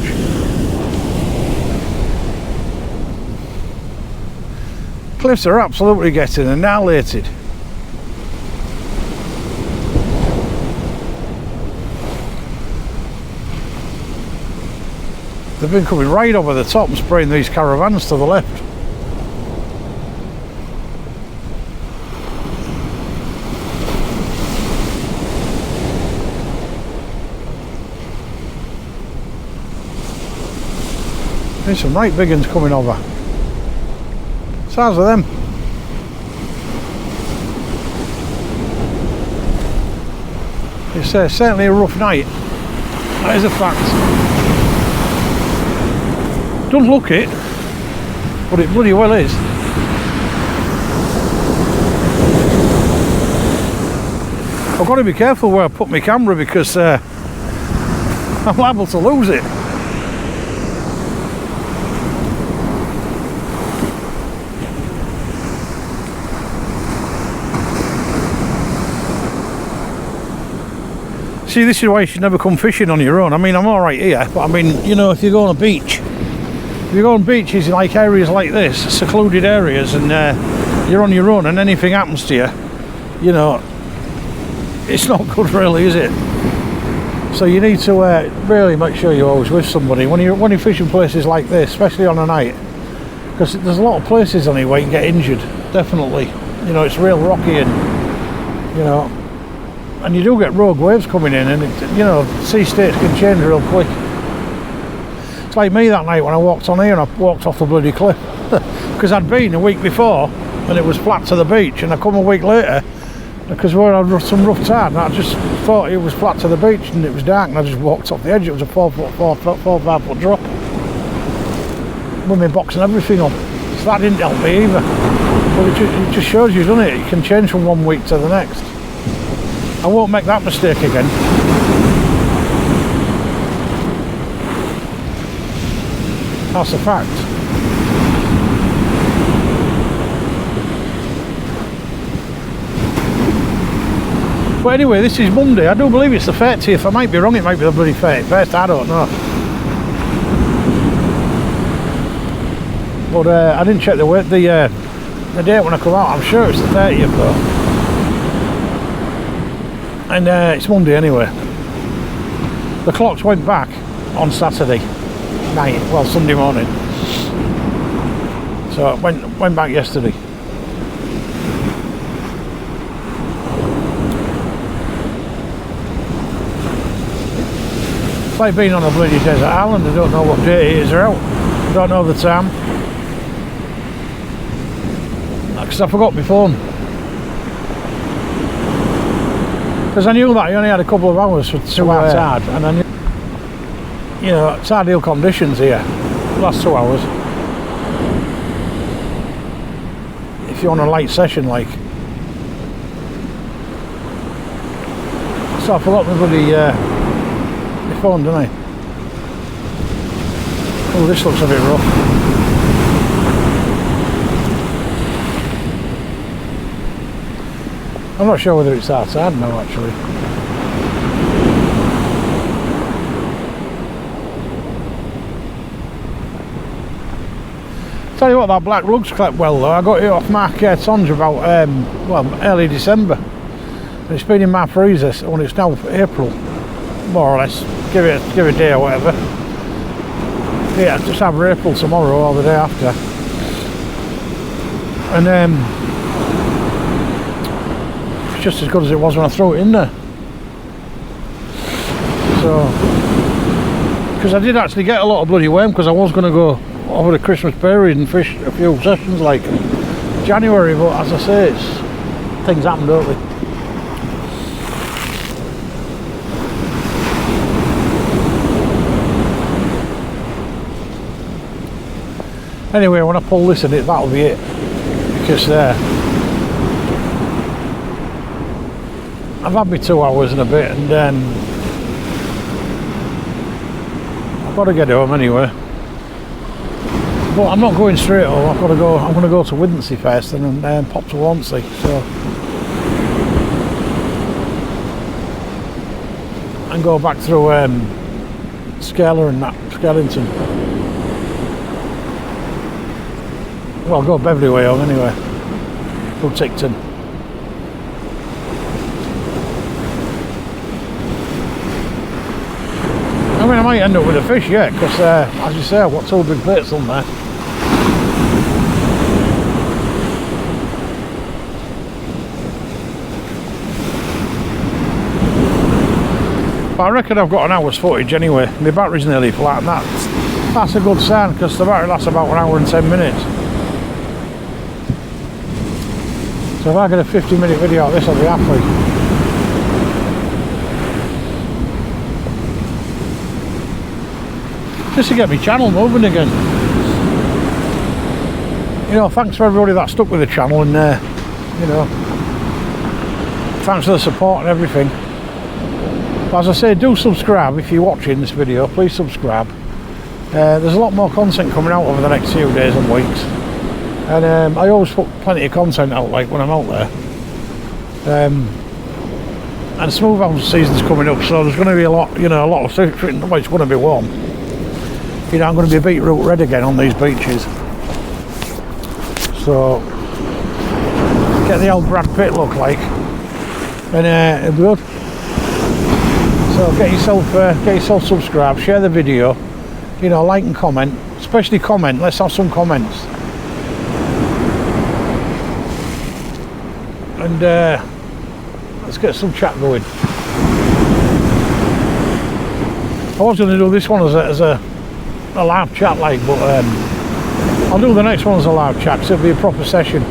Cliffs are absolutely getting annihilated. They've been coming right over the top and spraying these caravans to the left. There's some right big ones coming over. Size of them. It's certainly a rough night. That is a fact. Don't look it, but it bloody well is. I've got to be careful where I put my camera because I'm liable to lose it. See, this is why you should never come fishing on your own. I mean, I'm alright here, but I mean, you know, if you go on a beach, if you go on beaches like areas like this, secluded areas, and you're on your own and anything happens to you, you know, it's not good really, is it? So you need to really make sure you're always with somebody when you're fishing places like this, especially on a night, because there's a lot of places on here where you can get injured, definitely. You know, it's real rocky and, you know, and you do get rogue waves coming in, and it, you know, sea states can change real quick. It's like me that night when I walked on here and I walked off the bloody cliff because I'd been a week before and it was flat to the beach, and I come a week later because we had some rough tide and I just thought it was flat to the beach and it was dark and I just walked off the edge. It was a 4 or 5 foot drop with my box and everything on, so that didn't help me either. But it just shows you, doesn't it? You can change from one week to the next. I won't make that mistake again. That's a fact. But anyway, this is Monday. I do believe it's the 30th. I might be wrong, it might be the bloody 31st, I don't know. But I didn't check the date when I come out. I'm sure it's the 30th though. And it's Monday anyway. The clocks went back on Saturday night, well Sunday morning. So it went back yesterday. It's like being on a bloody desert island. I don't know what day it is they're out. I don't know the time. Because I forgot my phone. Because I knew that I only had a couple of hours to outside, and I knew, you know, it's ideal conditions here. The last 2 hours. If you're on a light session, like. So I forgot my bloody my phone, didn't I? Oh, this looks a bit rough. I'm not sure whether it's outside now, actually. Tell you what, that black lug's kept well though. I got it off Mark Tonge about well, early December. And it's been in my freezer when it's now April, more or less. Give it a day or whatever. Yeah, just have April tomorrow or the day after. And it's just as good as it was when I threw it in there. So, because I did actually get a lot of bloody worm, because I was going to go over the Christmas period and fish a few sessions like January, but as I say, things happen, don't they? Anyway, when I pull this in it, that'll be it, because I've had me 2 hours and a bit, and I've got to get home anyway. But I'm not going straight home. I'm going to go to Kilnsea first and then pop to Kilnsea. So, and go back through Scaler and that Skellington. Well, I'll go Beverley way home anyway. Through Ticton. I mean, I might end up with a fish, yeah, because as you say, I've got 2 big plates on there. But I reckon I've got an hour's footage anyway. My battery's nearly flat, and that's a good sign, because the battery lasts about 1 hour and 10 minutes. So if I get a 50-minute video of this, I'll be happy. Just to get my channel moving again. You know, thanks for everybody that stuck with the channel, and you know, thanks for the support and everything. But as I say, do subscribe if you're watching this video. Please subscribe. There's a lot more content coming out over the next few days and weeks, and I always put plenty of content out, like when I'm out there. And smooth hound season's coming up, so there's going to be a lot, you know, a lot of fishing. Well, it's going to be warm. You know, I'm going to be beetroot red again on these beaches. So get the old Brad Pitt look like, and it'll be good. So get yourself subscribed, share the video, you know, like and comment, especially comment. Let's have some comments, and let's get some chat going. I was going to do this one as a live chat, like, but I'll do the next one as a live chat, because it'll be a proper session.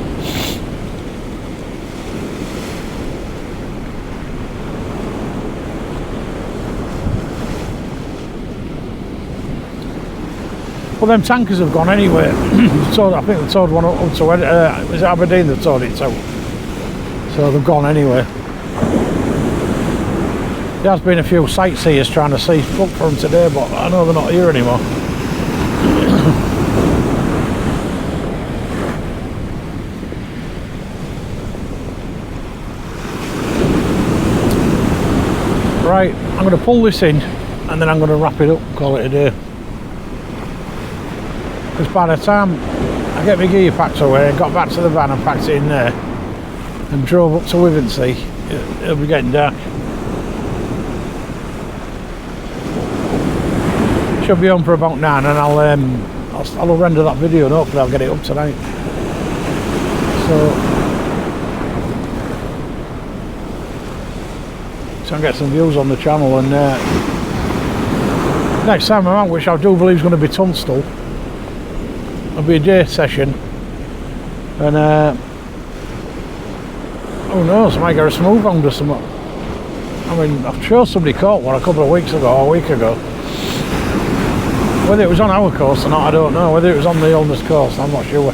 Well, them tankers have gone anyway. I think they towed one up to was it Aberdeen they've towed it to? So they've gone anyway. There has been a few sightseers trying to look for them today, but I know they're not here anymore. Right, I'm going to pull this in and then I'm going to wrap it up, call it a day. because by the time I get my gear packed away, got back to the van and packed it in there and drove up to Kilnsea, it'll be getting dark. Should be on for about 9, and I'll render that video and hopefully I'll get it up tonight. So I can get some views on the channel, and next time I'm out, which I do believe is going to be Tunstall, it'll be a day session, and who knows, I might get a smooth hound or something. I mean, I'm sure somebody caught one a couple of weeks ago, or a week ago. Whether it was on our coast or not, I don't know. Whether it was on the Ulmer's coast, I'm not sure.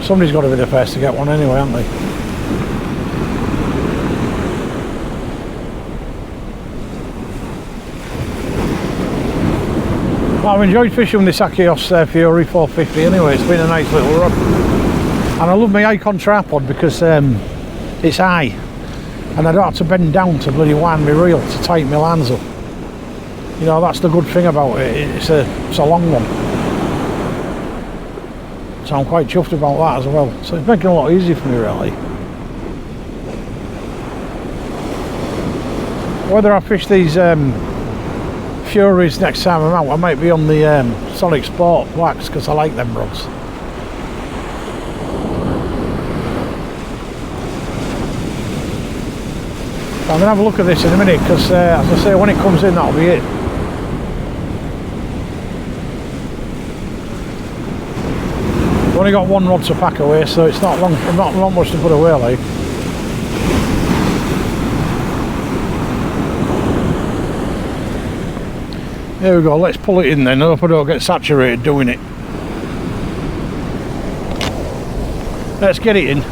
Somebody's got to be the first to get one anyway, haven't they? Well, I've enjoyed fishing with this Akios Fury 450 anyway. It's been a nice little run. And I love my Icon tripod because it's high. And I don't have to bend down to bloody wind my reel to tighten my lines up. You know, that's the good thing about it. It's a long one. So I'm quite chuffed about that as well. So it's making it a lot easier for me, really. Whether I fish these Furies next time I'm out, I might be on the Sonic Sport wax because I like them rods. I'm going to have a look at this in a minute because, as I say, when it comes in, that'll be it. I've only got one rod to pack away, so it's not much to put away, like. There we go, let's pull it in then. I hope I don't get saturated doing it. Let's get it in.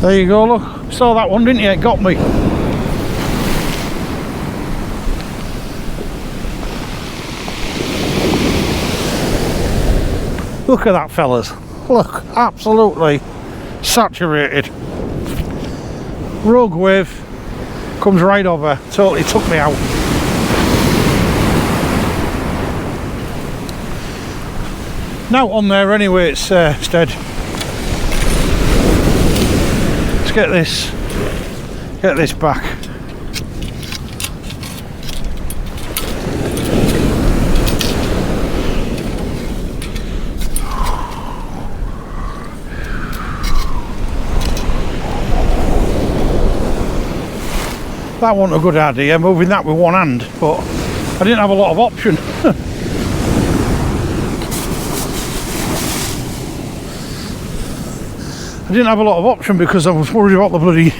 There you go, look. Saw that one, didn't you? It got me. Look at that, fellas. Look, absolutely saturated. Rogue wave comes right over, totally took me out. Now on there anyway, it's dead. Let's get this back. That wasn't a good idea, moving that with one hand, but I didn't have a lot of option. I didn't have a lot of option because I was worried about the bloody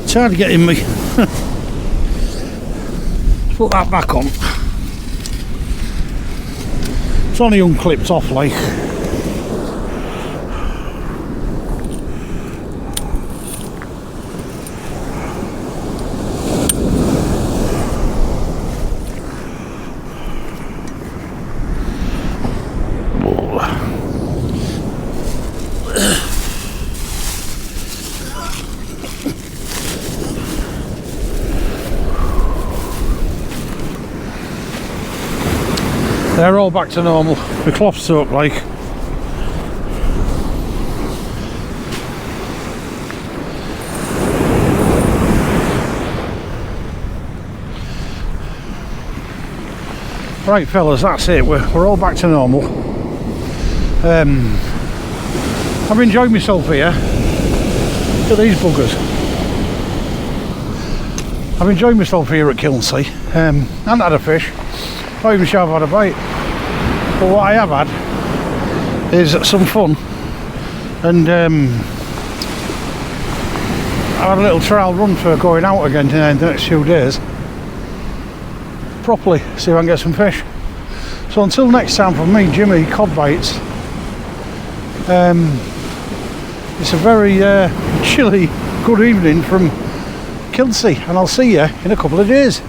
tide getting me. Put that back on. It's only unclipped off, like. They're all back to normal. The cloth soaked, like. Right, fellas, that's it. We're all back to normal. I've enjoyed myself here. Look at these buggers. I've enjoyed myself here at Kilnsea. I haven't had a fish, not even sure I've had a bite. But what I have had is some fun, and I had a little trial run for going out again in the next few days. Properly, see if I can get some fish. So until next time from me, Jimmy, cod bites. It's a very chilly good evening from Kilnsea, and I'll see you in a couple of days.